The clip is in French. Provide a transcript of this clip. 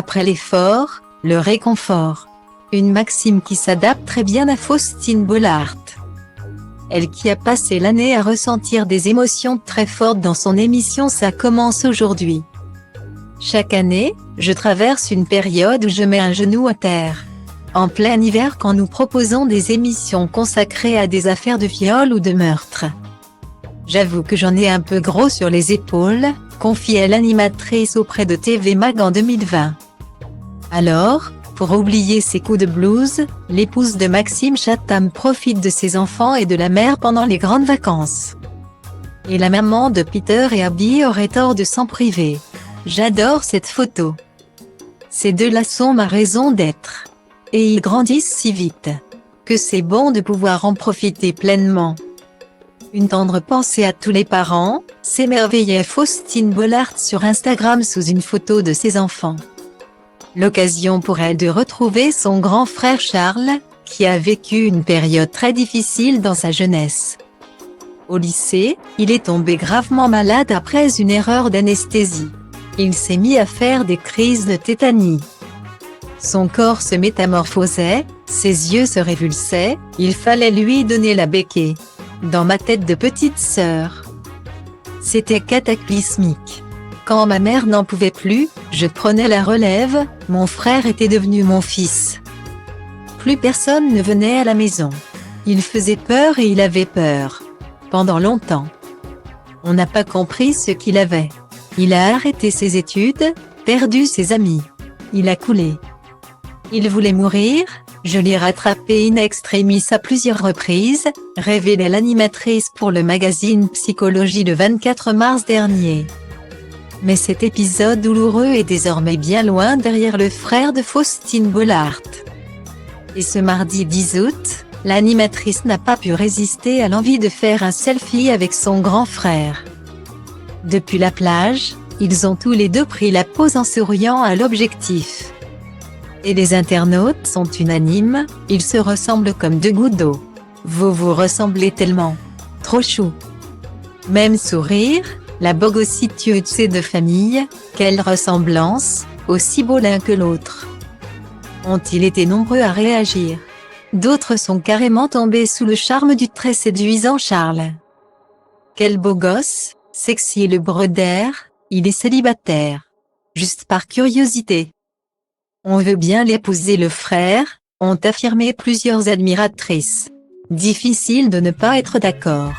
Après l'effort, le réconfort. Une maxime qui s'adapte très bien à Faustine Bollaert. Elle qui a passé l'année à ressentir des émotions très fortes dans son émission Ça commence aujourd'hui. Chaque année, je traverse une période où je mets un genou à terre. En plein hiver quand nous proposons des émissions consacrées à des affaires de viol ou de meurtre. J'avoue que j'en ai un peu gros sur les épaules, confiait l'animatrice auprès de TV Mag en 2020. Alors, pour oublier ses coups de blues, l'épouse de Maxime Chatham profite de ses enfants et de la mère pendant les grandes vacances. Et la maman de Peter et Abby aurait tort de s'en priver. J'adore cette photo. Ces deux-là sont ma raison d'être. Et ils grandissent si vite. Que c'est bon de pouvoir en profiter pleinement. Une tendre pensée à tous les parents, s'émerveillait Faustine Bollaert sur Instagram sous une photo de ses enfants. L'occasion pour elle de retrouver son grand frère Charles, qui a vécu une période très difficile dans sa jeunesse. Au lycée, il est tombé gravement malade après une erreur d'anesthésie. Il s'est mis à faire des crises de tétanie. Son corps se métamorphosait, ses yeux se révulsaient, il fallait lui donner la béquille. Dans ma tête de petite sœur. C'était cataclysmique. Quand ma mère n'en pouvait plus, je prenais la relève, mon frère était devenu mon fils. Plus personne ne venait à la maison. Il faisait peur et il avait peur. Pendant longtemps. On n'a pas compris ce qu'il avait. Il a arrêté ses études, perdu ses amis. Il a coulé. Il voulait mourir, je l'ai rattrapé in extremis à plusieurs reprises, révélait l'animatrice pour le magazine Psychologie le 24 mars dernier. Mais cet épisode douloureux est désormais bien loin derrière le frère de Faustine Bollaert. Et ce mardi 10 août, l'animatrice n'a pas pu résister à l'envie de faire un selfie avec son grand frère. Depuis la plage, ils ont tous les deux pris la pose en souriant à l'objectif. Et les internautes sont unanimes, ils se ressemblent comme deux gouttes d'eau. Vous vous ressemblez tellement. Trop chou. Même sourire, la bogossitude de famille, quelle ressemblance, aussi beau l'un que l'autre. Ont-ils été nombreux à réagir? D'autres sont carrément tombés sous le charme du très séduisant Charles. Quel beau gosse, sexy le brodeur, il est célibataire. Juste par curiosité. On veut bien l'épouser le frère, ont affirmé plusieurs admiratrices. Difficile de ne pas être d'accord.